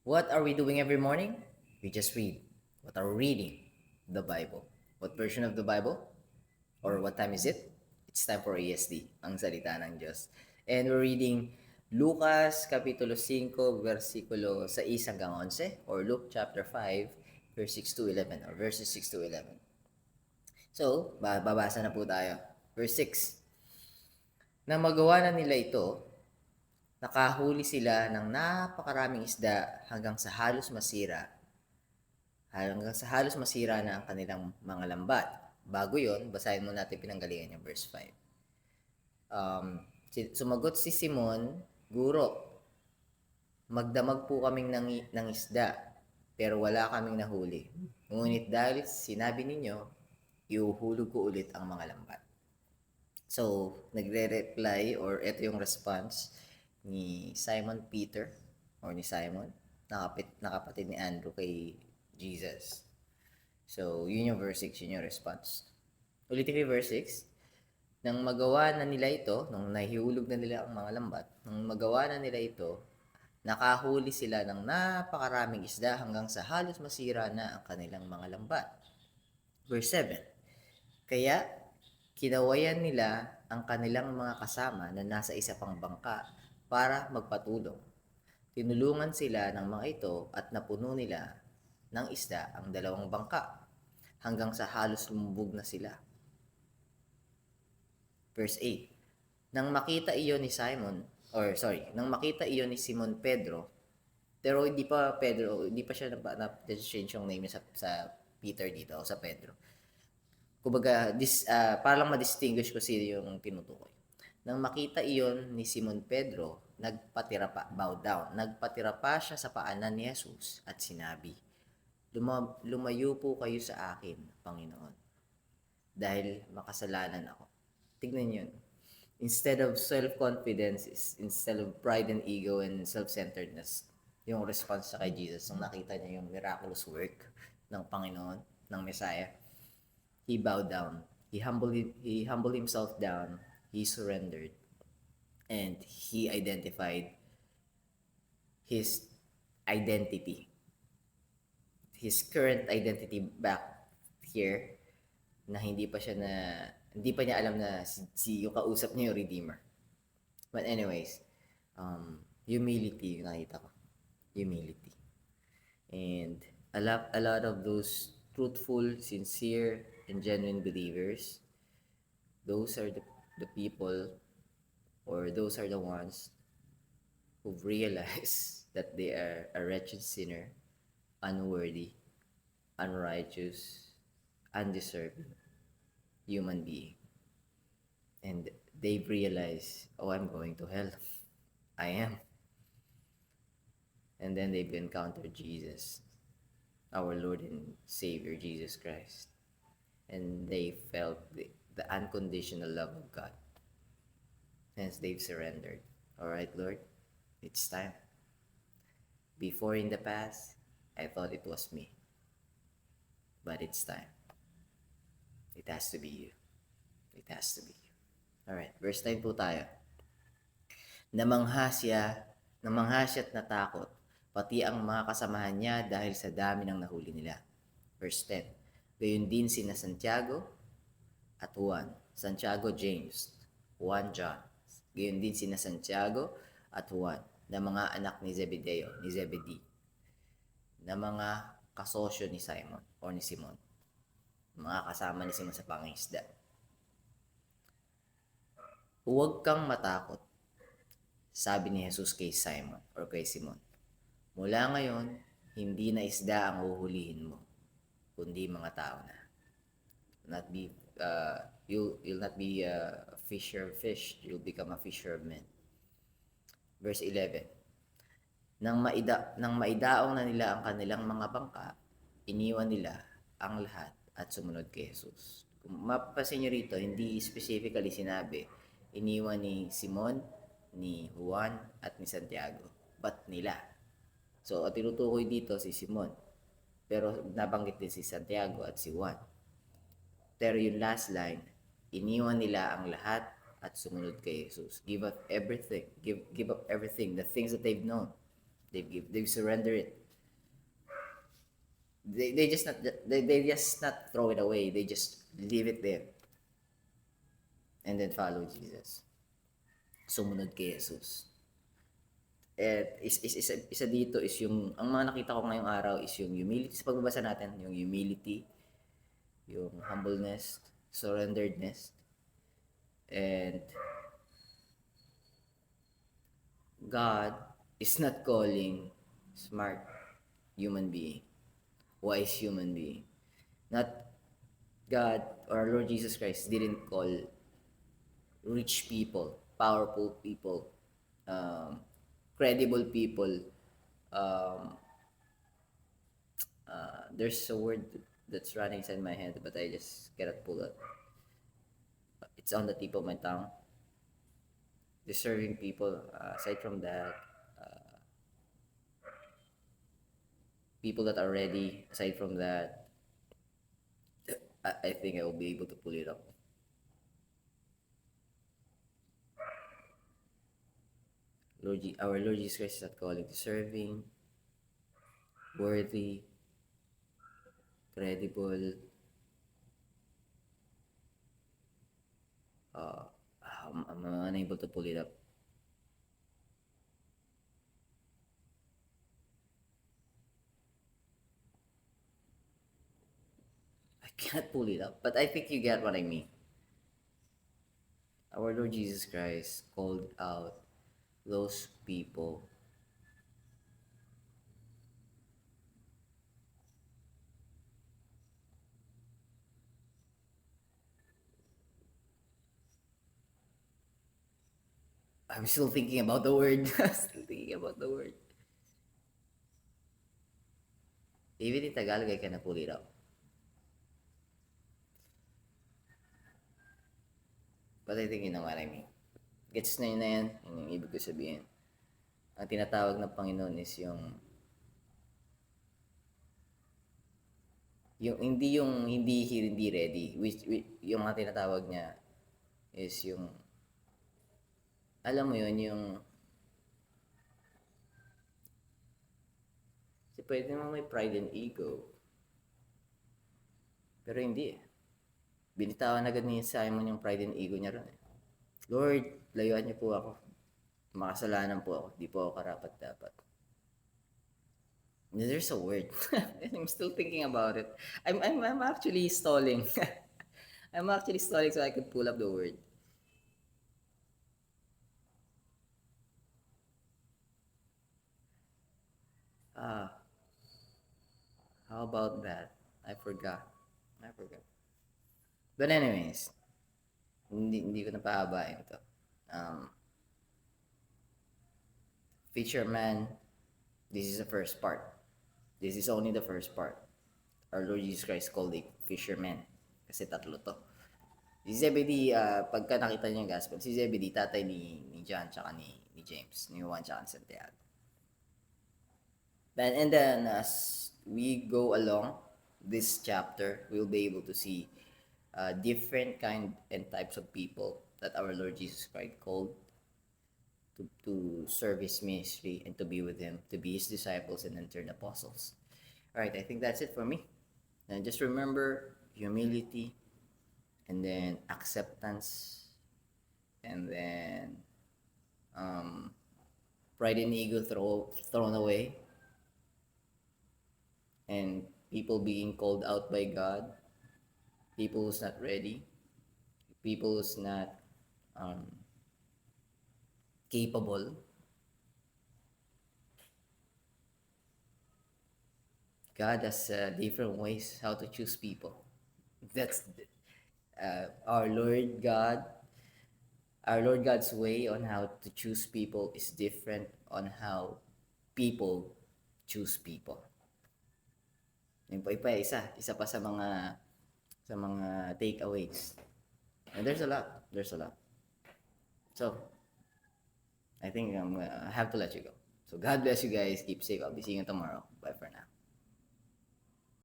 What are we doing every morning? We just read. What are we reading? The Bible. What version of the Bible? Or what time is it? It's time for ESD, ang salita ng Diyos. And we're reading Lucas Kapitulo 5, versikulo 6 hanggang 11, or Luke chapter 5, verse 6 to 11, or verses 6 to 11. So, babasa na po tayo. Verse 6. Nang magawa na nila ito, nakahuli sila ng napakaraming isda hanggang sa halos masira na ang kanilang mga lambat. Bago yon, basahin mo natin pinanggalingan yung verse 5. Sumagot si Simon, Guro, magdamag po kaming ng isda, pero wala kaming nahuli. Ngunit dahil sinabi ninyo, iuhulog ko ulit ang mga lambat. So, nagre-reply, or ito yung response ni Simon Peter, or ni Simon, nakapatid ni Andrew kay Jesus. So, yun yung verse 6, yun yung response. Ulitin ko yung verse 6. Nang magawa na nila ito, nung nahihulog na nila ang mga lambat, nang magawa na nila ito, nakahuli sila ng napakaraming isda hanggang sa halos masira na ang kanilang mga lambat. Verse 7. Kaya, kinawayan nila ang kanilang mga kasama na nasa isa pang bangka para magpatulong. Tinulungan sila ng mga ito at napuno nila ng isda ang dalawang bangka hanggang sa halos lumubog na sila. Verse 8. Nang makita iyon ni Simon Pedro, pero hindi pa siya na-change yung name niya sa Peter dito, o sa Pedro. Kumbaga, para lang ma-distinguish ko sino yung tinutukoy. Nang makita iyon ni Simon Pedro, bow down, nagpatira pa siya sa paanan ni Jesus at sinabi, lumayo po kayo sa akin, Panginoon, dahil makasalanan ako. Tignan yun. Instead of self-confidence, instead of pride and ego and self-centeredness, yung response sa kay Jesus, nung nakita niya yung miraculous work ng Panginoon, ng Messiah, he bowed down. He humbled himself down. He surrendered. And he identified his identity. His current identity back here, na hindi pa niya alam na yung kausap niya yung Redeemer. But anyways, humility yung nakita ko. Humility. And a lot of those truthful, sincere, and genuine believers, those are the people, or those are the ones who've realized that they are a wretched sinner, unworthy, unrighteous, undeserving human being. And they've realized, oh, I'm going to hell. I am. And then they've encountered Jesus, our Lord and Savior, Jesus Christ. And they felt the unconditional love of God. Hence, they've surrendered. All right, Lord, it's time. Before, in the past, I thought it was me. But it's time. It has to be you. It has to be you. All right, verse 9 po tayo. Namangha siya't natakot, pati ang mga kasamahan niya dahil sa dami ng nahuli nila. Verse 10. Gayon din sina Santiago at Juan. Santiago, James. Juan, John. Gayon din sina Santiago at Juan, na mga anak ni Zebedee, na mga kasosyo ni Simon, o ni Simon. Mga kasama ni Simon sa pangingisda. Huwag kang matakot, sabi ni Jesus kay Simon, or kay Simon. Mula ngayon, hindi na isda ang uhulihin mo, kundi mga tao na. You'll not be a fisher of fish, you'll become a fisher of men. Verse 11. Nang maidaong na nila ang kanilang mga bangka, iniwan nila ang lahat at sumunod kay Jesus. Kung mapapansin nyo rito, hindi specifically sinabi, iniwan ni Simon, ni Juan, at ni Santiago, but nila. So, at tinutukoy dito si Simon, pero nabanggit din si Santiago at si Juan. Pero yung last line, iniwan nila ang lahat at sumunod kay Jesus. Give up everything, the things that they've known. They've surrendered it. They just not they just not throw it away. They just leave it there and then follow Jesus. Sumunod kay Jesus. At isa dito is yung ang mga nakita ko ngayong araw is yung humility sa pagbabasa natin, yung humility, yung humbleness, surrenderedness, and God is not calling smart human being, wise human being. Not God or Lord Jesus Christ didn't call rich people, powerful people, credible people. There's a word that's running inside my head, but I just cannot pull it. It's on the tip of my tongue. Deserving people. Aside from that, people that are ready. Aside from that, I think I will be able to pull it up. Our Lord Jesus Christ is not calling deserving, worthy, credible. I'm unable to pull it up. I can't pull it up, but I think you get what I mean. Our Lord Jesus Christ called out those people I'm still thinking about the word. Still thinking about the word. Even in Tagalog, I cannot pull it up. But I think you know what I mean. Gets na yun na yan. Yun yung ibig ko sabihin. Ang tinatawag ng Panginoon is yung hindi ready. Yung mga tinatawag niya is yung alam mo yun, yung kasi pwede naman may pride and ego. Pero hindi eh. Binitawan agad ni Simon yung pride and ego niya ron eh. Lord, layuan niyo po ako. Makasalanan po ako. Di po ako karapat-dapat. There's a word. I'm still thinking about it. I'm actually stalling. I'm actually stalling so I could pull up the word. How about that? I forgot. But anyways, hindi ko na pahabain ito. Fisherman, this is the first part. This is only the first part. Our Lord Jesus Christ called it fisherman. Kasi tatlo to. Si Zebedee, pagka nakita niyo yung gospel, si Zebedee, tatay ni John, tsaka ni James, ni Juan, tsaka ni Santiago. And then, as we go along this chapter, we'll be able to see different kind and types of people that our Lord Jesus Christ called to serve His ministry and to be with Him, to be His disciples and then turn apostles. All right, I think that's it for me. And just remember humility, and then acceptance, and then pride and ego thrown away, and people being called out by God, people who's not ready, people who's not capable. God has different ways how to choose people. That's our Lord God's way on how to choose people is different on how people choose people. Yung pa isa pa sa mga takeaways. And there's a lot. So, I think I have to let you go. So God bless you guys. Keep safe. I'll be seeing you tomorrow. Bye for now.